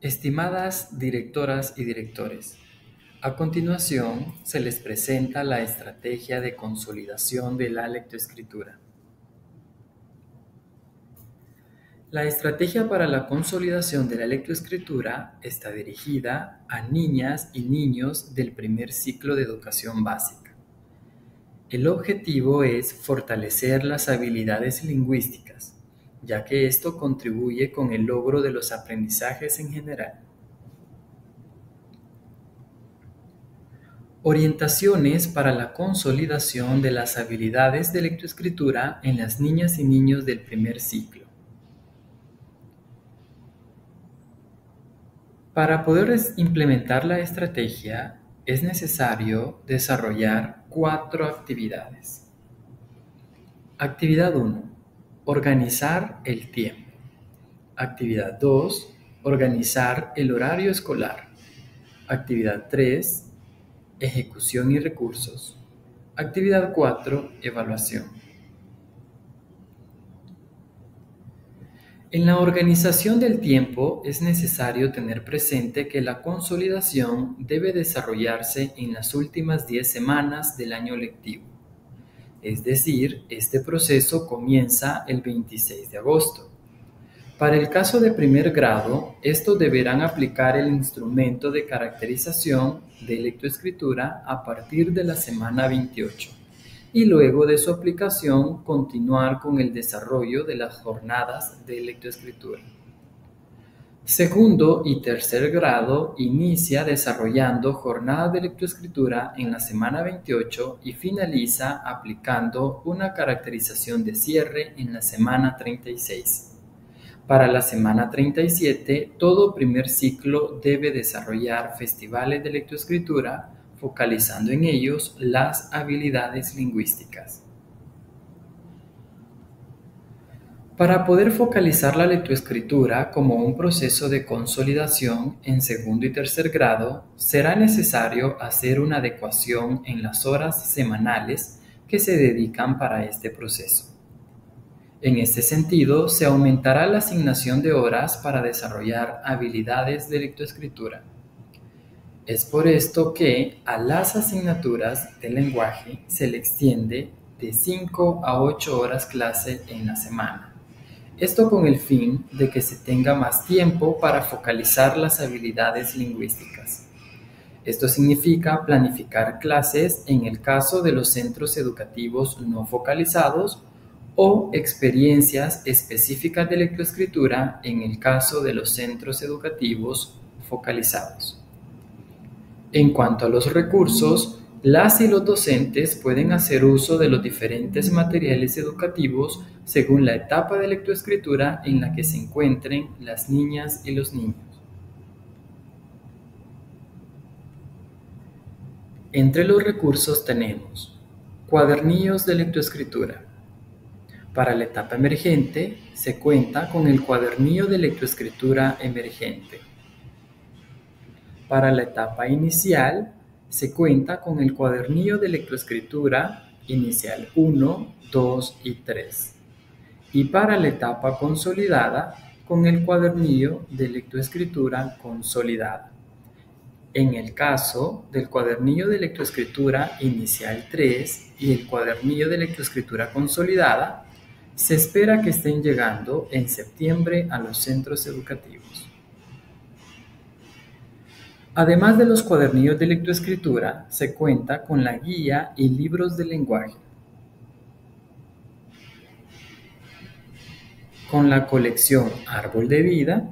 Estimadas directoras y directores, a continuación se les presenta la estrategia de consolidación de la lectoescritura. La estrategia para la consolidación de la lectoescritura está dirigida a niñas y niños del primer ciclo de educación básica. El objetivo es fortalecer las habilidades lingüísticas, ya que esto contribuye con el logro de los aprendizajes en general. Orientaciones para la consolidación de las habilidades de lectoescritura en las niñas y niños del primer ciclo. Para poder implementar la estrategia, es necesario desarrollar 4 actividades. Actividad 1. Organizar el tiempo. Actividad 2. Organizar el horario escolar. Actividad 3. Ejecución y recursos. Actividad 4. Evaluación. En la organización del tiempo es necesario tener presente que la consolidación debe desarrollarse en las últimas 10 semanas del año lectivo. Es decir, este proceso comienza el 26 de agosto. Para el caso de primer grado, estos deberán aplicar el instrumento de caracterización de lectoescritura a partir de la semana 28 y luego de su aplicación continuar con el desarrollo de las jornadas de lectoescritura. Segundo y tercer grado inicia desarrollando jornadas de lectoescritura en la semana 28 y finaliza aplicando una caracterización de cierre en la semana 36. Para la semana 37, todo primer ciclo debe desarrollar festivales de lectoescritura, focalizando en ellos las habilidades lingüísticas. Para poder focalizar la lectoescritura como un proceso de consolidación en segundo y tercer grado, será necesario hacer una adecuación en las horas semanales que se dedican para este proceso. En este sentido, se aumentará la asignación de horas para desarrollar habilidades de lectoescritura. Es por esto que a las asignaturas de lenguaje se le extiende de 5 a 8 horas clase en la semana. Esto con el fin de que se tenga más tiempo para focalizar las habilidades lingüísticas. Esto significa planificar clases en el caso de los centros educativos no focalizados o experiencias específicas de lectoescritura en el caso de los centros educativos focalizados. En cuanto a los recursos, las y los docentes pueden hacer uso de los diferentes materiales educativos según la etapa de lectoescritura en la que se encuentren las niñas y los niños. Entre los recursos tenemos cuadernillos de lectoescritura. Para la etapa emergente, se cuenta con el cuadernillo de lectoescritura emergente. Para la etapa inicial, se cuenta con el cuadernillo de lectoescritura inicial 1, 2 y 3. Y para la etapa consolidada, con el cuadernillo de lectoescritura consolidada. En el caso del cuadernillo de lectoescritura inicial 3 y el cuadernillo de lectoescritura consolidada, se espera que estén llegando en septiembre a los centros educativos. Además de los cuadernillos de lectoescritura, se cuenta con la guía y libros de lenguaje, con la colección Árbol de Vida,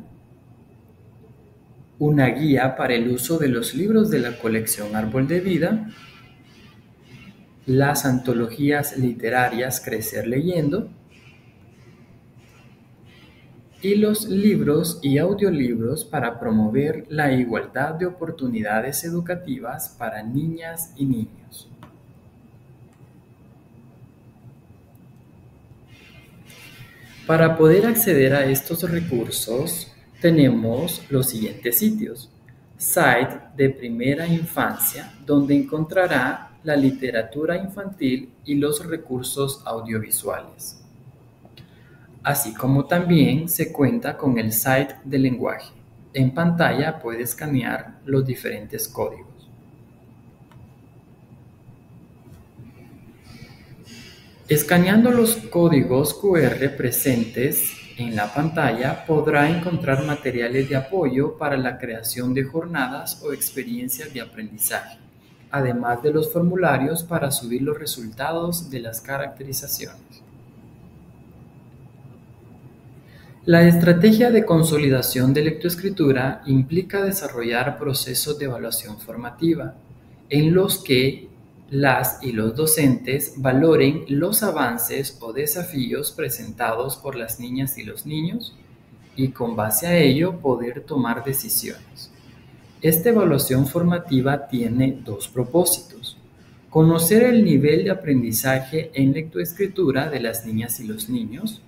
una guía para el uso de los libros de la colección Árbol de Vida, las antologías literarias Crecer Leyendo, y los libros y audiolibros para promover la igualdad de oportunidades educativas para niñas y niños. Para poder acceder a estos recursos, tenemos los siguientes sitios. Site de Primera Infancia, donde encontrará la literatura infantil y los recursos audiovisuales. Así como también se cuenta con el site de lenguaje, en pantalla puede escanear los diferentes códigos. Escaneando los códigos QR presentes en la pantalla podrá encontrar materiales de apoyo para la creación de jornadas o experiencias de aprendizaje, además de los formularios para subir los resultados de las caracterizaciones. La estrategia de consolidación de lectoescritura implica desarrollar procesos de evaluación formativa, en los que las y los docentes valoren los avances o desafíos presentados por las niñas y los niños y con base a ello poder tomar decisiones. Esta evaluación formativa tiene dos propósitos: conocer el nivel de aprendizaje en lectoescritura de las niñas y los niños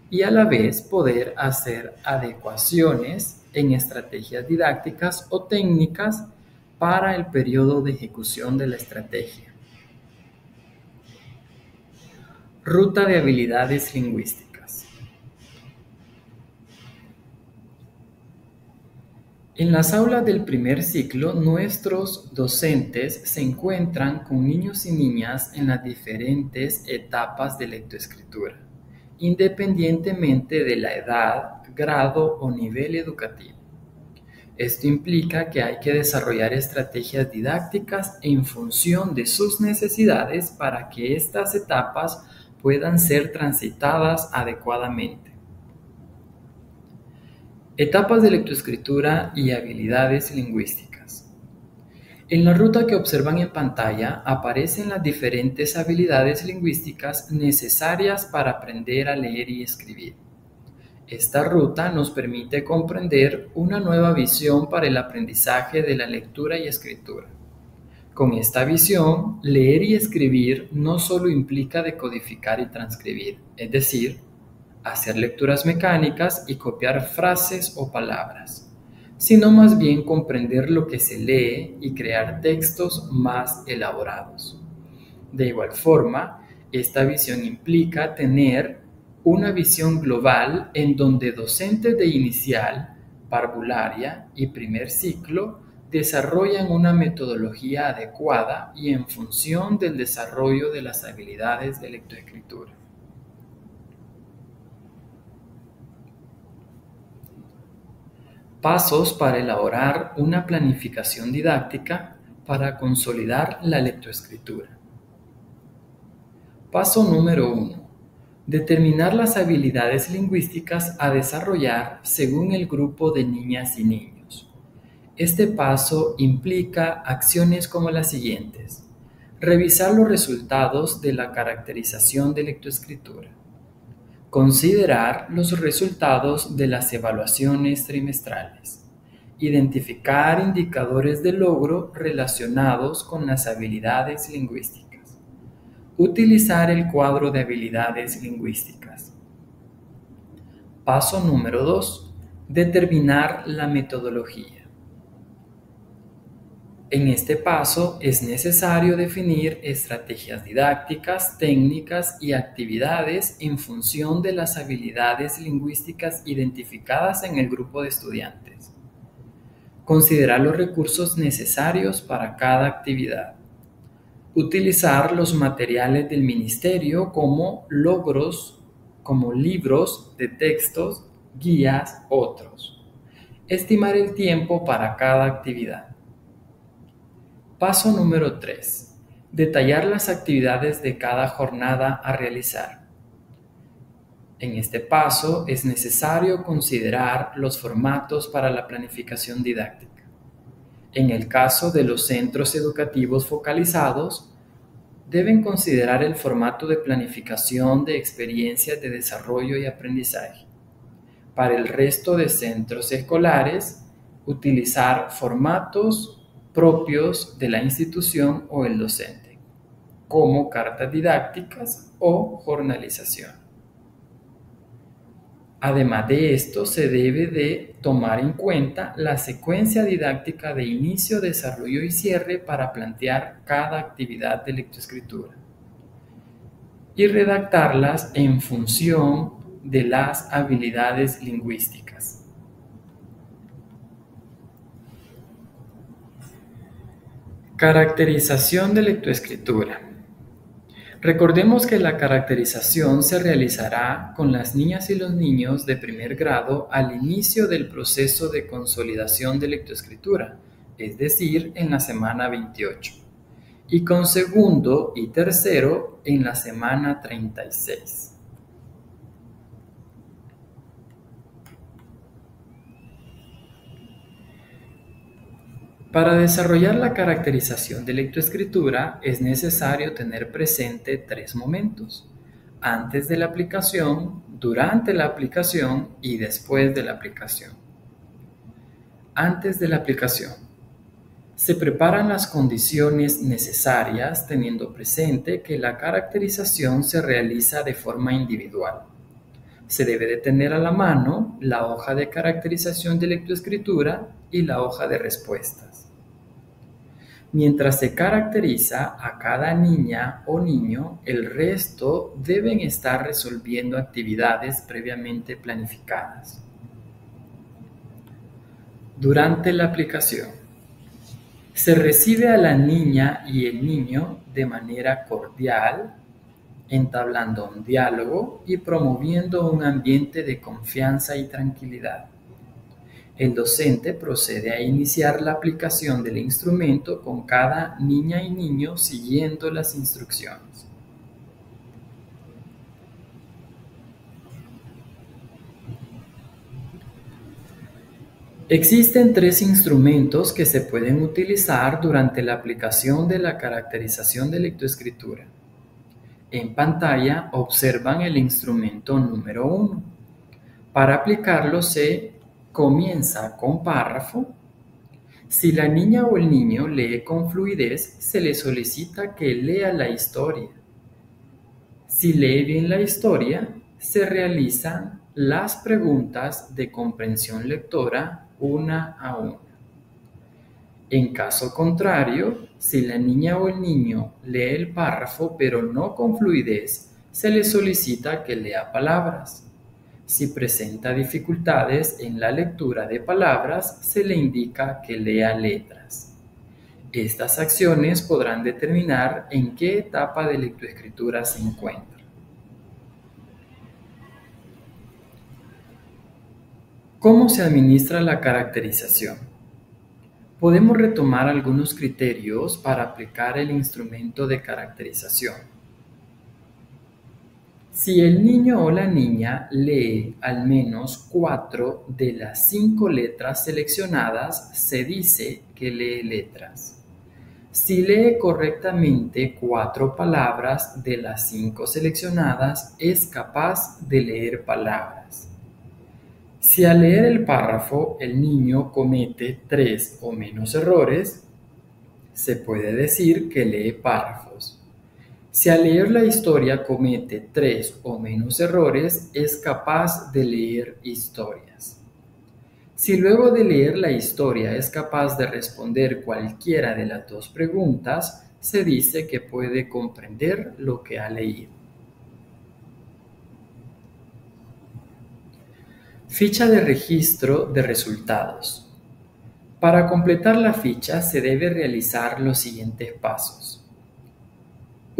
y a la vez poder hacer adecuaciones en estrategias didácticas o técnicas para el periodo de ejecución de la estrategia. Ruta de habilidades lingüísticas. En las aulas del primer ciclo, nuestros docentes se encuentran con niños y niñas en las diferentes etapas de lectoescritura, independientemente de la edad, grado o nivel educativo. Esto implica que hay que desarrollar estrategias didácticas en función de sus necesidades para que estas etapas puedan ser transitadas adecuadamente. Etapas de lectoescritura y habilidades lingüísticas. En la ruta que observan en pantalla aparecen las diferentes habilidades lingüísticas necesarias para aprender a leer y escribir. Esta ruta nos permite comprender una nueva visión para el aprendizaje de la lectura y escritura. Con esta visión, leer y escribir no solo implica decodificar y transcribir, es decir, hacer lecturas mecánicas y copiar frases o palabras, sino más bien comprender lo que se lee y crear textos más elaborados. De igual forma, esta visión implica tener una visión global en donde docentes de inicial, parvularia y primer ciclo desarrollan una metodología adecuada y en función del desarrollo de las habilidades de lectoescritura. Pasos para elaborar una planificación didáctica para consolidar la lectoescritura. Paso número 1. Determinar las habilidades lingüísticas a desarrollar según el grupo de niñas y niños. Este paso implica acciones como las siguientes: revisar los resultados de la caracterización de lectoescritura, considerar los resultados de las evaluaciones trimestrales, identificar indicadores de logro relacionados con las habilidades lingüísticas. Utilizar el cuadro de habilidades lingüísticas. Paso número 2. Determinar la metodología. En este paso es necesario definir estrategias didácticas, técnicas y actividades en función de las habilidades lingüísticas identificadas en el grupo de estudiantes. Considerar los recursos necesarios para cada actividad. Utilizar los materiales del ministerio como libros de textos, guías, otros. Estimar el tiempo para cada actividad. Paso número 3. Detallar las actividades de cada jornada a realizar. En este paso es necesario considerar los formatos para la planificación didáctica. En el caso de los centros educativos focalizados, deben considerar el formato de planificación de experiencias de desarrollo y aprendizaje. Para el resto de centros escolares, utilizar formatos propios de la institución o el docente, como cartas didácticas o jornalización. Además de esto, se debe de tomar en cuenta la secuencia didáctica de inicio, desarrollo y cierre para plantear cada actividad de lectoescritura y redactarlas en función de las habilidades lingüísticas. Caracterización de lectoescritura. Recordemos que la caracterización se realizará con las niñas y los niños de primer grado al inicio del proceso de consolidación de lectoescritura, es decir, en la semana 28, y con segundo y tercero en la semana 36. Para desarrollar la caracterización de lectoescritura es necesario tener presente tres momentos: antes de la aplicación, durante la aplicación y después de la aplicación. Antes de la aplicación, se preparan las condiciones necesarias teniendo presente que la caracterización se realiza de forma individual. Se debe de tener a la mano la hoja de caracterización de lectoescritura y la hoja de respuestas. Mientras se caracteriza a cada niña o niño, el resto deben estar resolviendo actividades previamente planificadas. Durante la aplicación, se recibe a la niña y el niño de manera cordial, entablando un diálogo y promoviendo un ambiente de confianza y tranquilidad. El docente procede a iniciar la aplicación del instrumento con cada niña y niño siguiendo las instrucciones. Existen tres instrumentos que se pueden utilizar durante la aplicación de la caracterización de lectoescritura. En pantalla observan el instrumento número 1. Para aplicarlo se comienza con párrafo. Si la niña o el niño lee con fluidez, se le solicita que lea la historia. Si lee bien la historia, se realizan las preguntas de comprensión lectora una a una. En caso contrario, si la niña o el niño lee el párrafo pero no con fluidez, se le solicita que lea palabras. Si presenta dificultades en la lectura de palabras, se le indica que lea letras. Estas acciones podrán determinar en qué etapa de lectoescritura se encuentra. ¿Cómo se administra la caracterización? Podemos retomar algunos criterios para aplicar el instrumento de caracterización. Si el niño o la niña lee al menos 4 de las 5 letras seleccionadas, se dice que lee letras. Si lee correctamente 4 palabras de las 5 seleccionadas, es capaz de leer palabras. Si al leer el párrafo el niño comete 3 o menos errores, se puede decir que lee párrafos. Si al leer la historia comete 3 o menos errores, es capaz de leer historias. Si luego de leer la historia es capaz de responder cualquiera de las dos preguntas, se dice que puede comprender lo que ha leído. Ficha de registro de resultados. Para completar la ficha se debe realizar los siguientes pasos.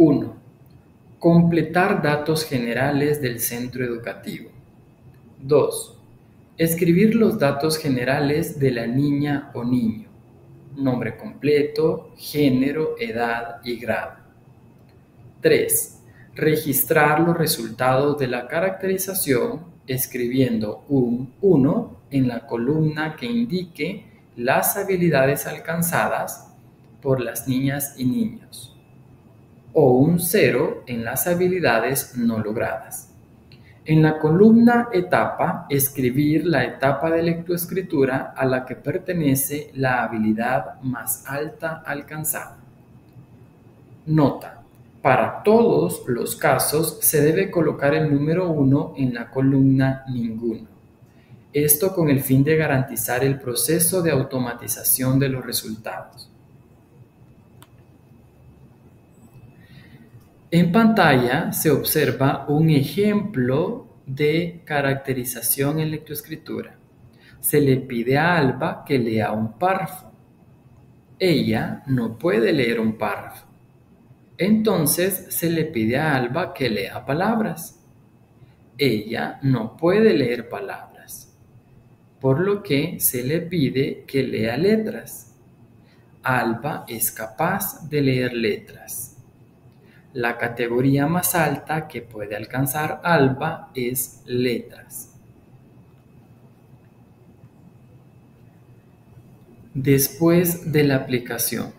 1. Completar datos generales del centro educativo. 2. Escribir los datos generales de la niña o niño. Nombre completo, género, edad y grado. 3. Registrar los resultados de la caracterización escribiendo un 1 en la columna que indique las habilidades alcanzadas por las niñas y niños, o un 0 en las habilidades no logradas. En la columna etapa, escribir la etapa de lectoescritura a la que pertenece la habilidad más alta alcanzada. Nota: para todos los casos se debe colocar el número 1 en la columna ninguno. Esto con el fin de garantizar el proceso de automatización de los resultados. En pantalla se observa un ejemplo de caracterización en lectoescritura. Se le pide a Alba que lea un párrafo. Ella no puede leer un párrafo. Entonces se le pide a Alba que lea palabras. Ella no puede leer palabras, por lo que se le pide que lea letras. Alba es capaz de leer letras. La categoría más alta que puede alcanzar Alba es letras. Después de la aplicación,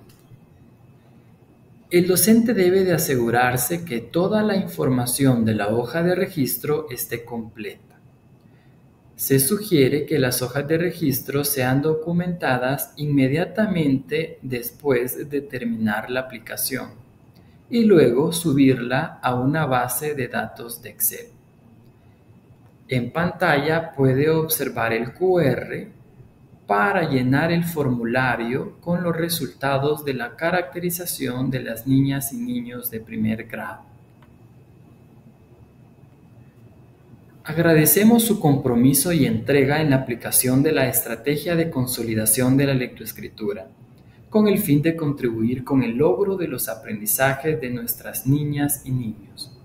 el docente debe de asegurarse que toda la información de la hoja de registro esté completa. Se sugiere que las hojas de registro sean documentadas inmediatamente después de terminar la aplicación y luego subirla a una base de datos de Excel. En pantalla puede observar el QR para llenar el formulario con los resultados de la caracterización de las niñas y niños de primer grado. Agradecemos su compromiso y entrega en la aplicación de la estrategia de consolidación de la lectoescritura, con el fin de contribuir con el logro de los aprendizajes de nuestras niñas y niños.